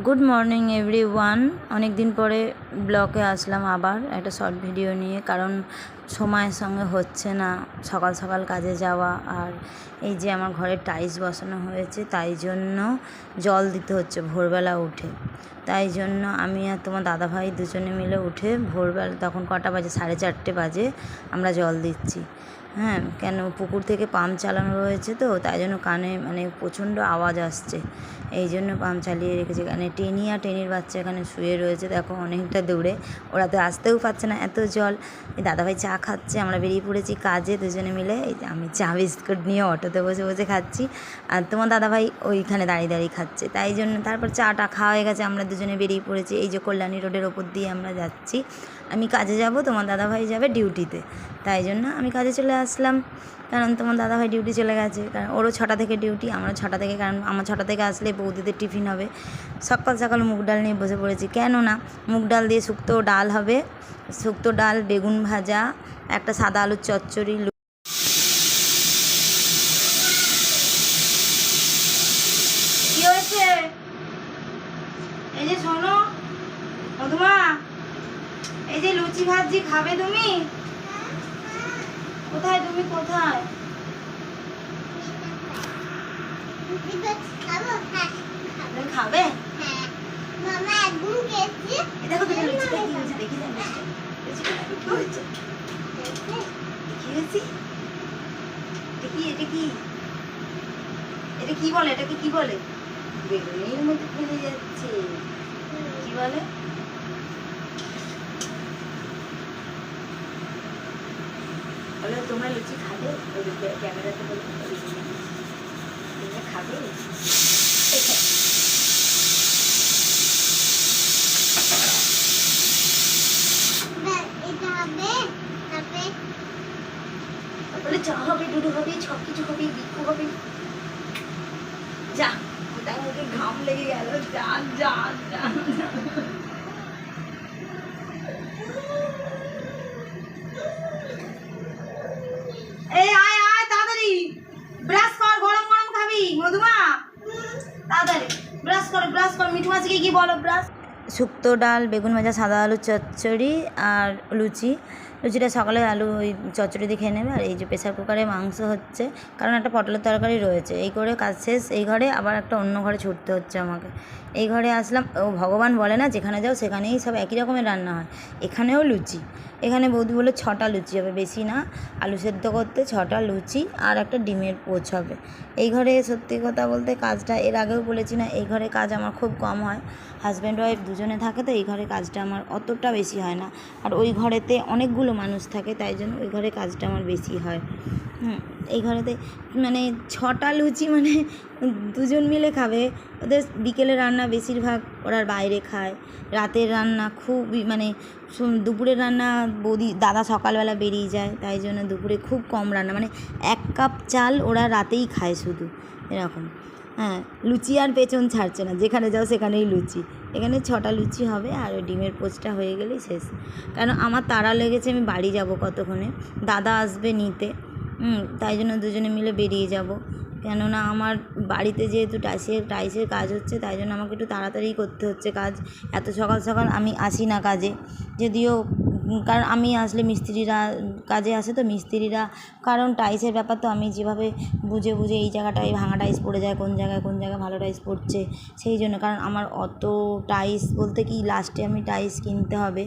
Good morning everyone. অনেক দিন পরে ব্লগে আসলাম আবার একটা শর্ট ভিডিও নিয়ে, কারণ সময়ের সঙ্গে হচ্ছে না সকাল সকাল কাজে যাওয়া। আর এই যে আমার ঘরে টাইলস বসানো হয়েছে, তাই জন্য জল দিতে হচ্ছে ভোরবেলা উঠে। তাই জন্য আমি আর তোমার দাদাভাই দুজনে মিলে উঠে ভোরবেলা, তখন কটা বাজে, 4:30 বাজে, আমরা জল দিচ্ছি। হ্যাঁ, কেন পুকুর থেকে পাম্প চালানো রয়েছে, তো তাই জন্য কানে প্রচণ্ড আওয়াজ আসছে, এই জন্য পাম্প চালিয়ে রেখেছে। এখানে টেনি আর টেনির বাচ্চা এখানে শুয়ে রয়েছে, দেখো অনেকটা দূরে, ওরা তো আসতেও পারছে না এত জল। এই দাদাভাই চা খাচ্ছে, আমরা বেরিয়ে পড়েছি কাজে দুজনে মিলে। এই আমি চা বিস্কুট নিয়ে অটোতে বসে বসে খাচ্ছি, আর তোমার দাদাভাই ওইখানে দাঁড়িয়ে দাঁড়িয়ে খাচ্ছে। তাই জন্য তারপর চাটা খাওয়া হয়ে গেছে, আমরা দুজনে বেরিয়ে পড়েছি। এই যে কল্যাণী রোডের ওপর দিয়ে আমরা যাচ্ছি। আমি কাজে যাব, তোমার দাদাভাই যাবে ডিউটিতে, তাই জন্য আমি কাজে চলে আসলাম। কারণ তোমার দাদাভাই ডিউটি চলে গেছে, কারণ ওরও 6টা থেকে ডিউটি, আমরা 6টা থেকে, কারণ আমার 6টা থেকে আসলে বৌদিদের টিফিন হবে। সকাল সকাল মুগ ডাল নিয়ে বসে পড়েছি, কেননা মুগ ডাল দিয়ে শুক্তো ডাল হবে, শুক্তো ডাল, বেগুন ভাজা, একটা সাদা আলুর চচ্চড়ি। কি হয়েছে? এই যে শোনো মধুমা, এই যে লুচি ভাজি খাবে তুমি? কোথায় তুমি, কোথায়? খাবে? দেখো তুমি লুচিটা কি হয়েছে, দেখি এটা কি বলে, এটাকে কি বলে? বেগুনের মধ্যে ফেলে যাচ্ছে, কি বলে? বলে তোমরা লুচি খাবে? ক্যামেরাতে বলে তোমরা খাবে? বলে চা হবে, ডুডু হবে, সব কিছু হবে, বিক্ষু হবে। যা, ওটা মুখে ঘাম লেগে গেল, যা যা যা। এই আয় আয় তাড়াতাড়ি, ব্রাশ কর, গরম গরম খাবি মধুমা, তাড়াতাড়ি ব্রাশ কর। মিঠু মাছকে কি বলো? ব্রাশ। শুক্তো ডাল, বেগুন ভাজা, সাদা আলুর চচ্চড়ি আর লুচিটা সকালে আলু ওই চচ্চড়ি দিয়ে খেয়ে নেবে। আর এই যে প্রেসার কুকারে মাংস হচ্ছে, কারণ একটা পটলের তরকারি রয়েছে। এই করে কাজ শেষ। এই ঘরে আবার একটা অন্য ঘরে ছুটতে হচ্ছে আমাকে। এই ঘরে আসলাম। ও ভগবান বলে না, যেখানে যাও সেখানেই সব একই রকমের রান্না হয়। এখানেও লুচি, এখানে বৌদি বলে 6টা লুচি হবে, বেশি না, আলু সেদ্ধ করতে 6টা লুচি আর একটা ডিমের পোচ হবে। এই ঘরে সত্যি কথা বলতে কাজটা, এর আগেও বলেছি না, এই ঘরে কাজ আমার খুব কম হয়। হাজব্যান্ড ওয়াইফ দুজনে থাকে, তো এই ঘরে কাজটা আমার অতটা বেশি হয় না। আর ওই ঘরেতে অনেকগুলো মানুষ থাকে, তাই জন্য ওই ঘরে কাজটা আমার বেশি হয়। এই ঘরেতে 6টা লুচি, দুজন মিলে খাবে। ওদের বিকেলে রান্না বেশিরভাগ ওরা বাইরে খায়, রাতের রান্না খুবই দুপুরের রান্না বৌদি দাদা সকালবেলা বেরিয়ে যায়, তাই জন্য দুপুরে খুব কম রান্না, 1 কাপ চাল ওরা রাতেই খায় শুধু, এরকম। হ্যাঁ, লুচি আর পেছন ছাড়ছে না, যেখানে যাও সেখানেই লুচি। এখানে 6টা লুচি হবে, আর ওই ডিমের পোচটা হয়ে গেলেই শেষ। কেন আমার তাড়া লেগেছে, আমি বাড়ি যাব কতক্ষণে, দাদা আসবে নিতে। তাই জন্য দুজনে মিলে বেরিয়ে যাব, কেননা আমার বাড়িতে যেহেতু টাইসের কাজ হচ্ছে, তাই জন্য আমাকে একটু তাড়াতাড়ি করতে হচ্ছে কাজ। এত সকাল সকাল আমি আসি না কাজে, যদিও, কারণ আমি আসলে মিস্ত্রিরা কাজে আসে, তো মিস্ত্রিরা, কারণ টাইসের ব্যাপার তো আমি যেভাবে বুঝে এই জায়গাটায় ভাঙা টাইস পড়ে যায়, কোন জায়গায় ভালো টাইস পড়ছে, সেই জন্য। কারণ আমার অত টাইস বলতে কি, লাস্টে আমি টাইস কিনতে হবে।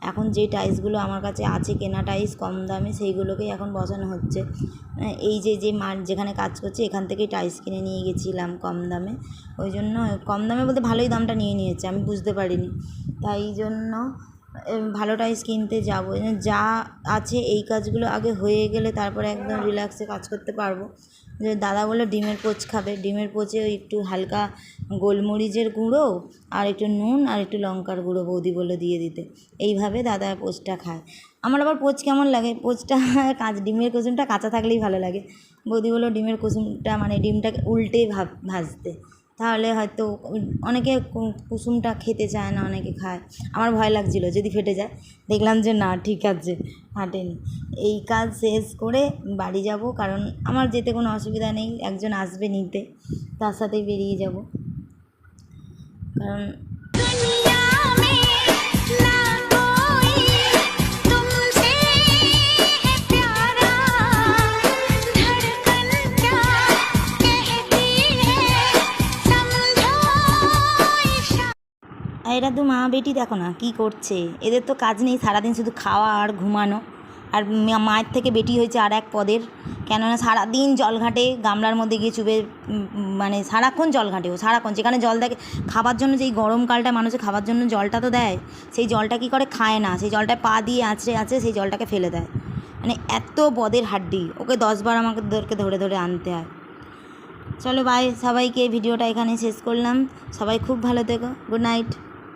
এখন যে টাইসগুলো আমার কাছে আছে, কেনা টাইস কম দামে, সেইগুলোকেই এখন বসানো হচ্ছে। এই যে যেখানে কাজ করছি, এখান থেকেই টাইস কিনে নিয়ে গেছিলাম কম দামে। ওই জন্য কম দামে বলতে ভালোই দামটা নিয়ে নিয়েছে, আমি বুঝতে পারিনি, তাই জন্য ভালো টাইস কিনতে যাব। যা আছে এই কাজগুলো আগে হয়ে গেলে তারপরে একদম রিল্যাক্সে কাজ করতে পারবো। যে দাদা বললো ডিমের পোচ খাবে, ডিমের পোচে ওই একটু হালকা গোলমরিচের গুঁড়ো আর একটু নুন আর একটু লঙ্কার গুঁড়ো বৌদি বলে দিয়ে দিতে, এইভাবে দাদা পোচটা খায়। আমার আবার পোচ কেমন লাগে, পোচটা ডিমের কুসুমটা কাঁচা থাকলেই ভালো লাগে। বৌদি বললো ডিমের কুসুমটা, ডিমটাকে উল্টে ভাজতে, তাহলে হয়তো অনেকে কুসুমটা খেতে চায় না, অনেকে খায়। আমার ভয় লাগছিল যদি ফেটে যায়, দেখলাম যে না, ঠিক আছে, ফাটেনি। এই কাজ শেষ করে বাড়ি যাব, কারণ আমার যেতে কোনো অসুবিধা নেই, একজন আসবে নিতে, তার সাথেই বেরিয়ে যাব। কারণ আর এরা তো মা বেটি দেখো না কি করছে, এদের তো কাজ নেই, সারাদিন শুধু খাওয়া আর ঘুমানো। আর মায়ের থেকে বেটি হয়েছে আর এক পদের, কেননা সারাদিন জল ঘাটে, গামলার মধ্যে গিয়ে চুবে, মানে সারাক্ষণ জল ঘাটেও, সারাক্ষণ যেখানে জল দেখে খাবার জন্য, যেই গরমকালটা মানুষের খাবার জন্য জলটা তো দেয়, সেই জলটা কী করে খায় না, সেই জলটায় পা দিয়ে আঁচড়ে আঁচড়ে সেই জলটাকে ফেলে দেয়। মানে এত বদের হাড্ডি, ওকে 10 বার আমাদেরকে ধরে ধরে আনতে হয়। চলো বাই সবাইকে, ভিডিওটা এখানে শেষ করলাম, সবাই খুব ভালো থেকো, গুড নাইট।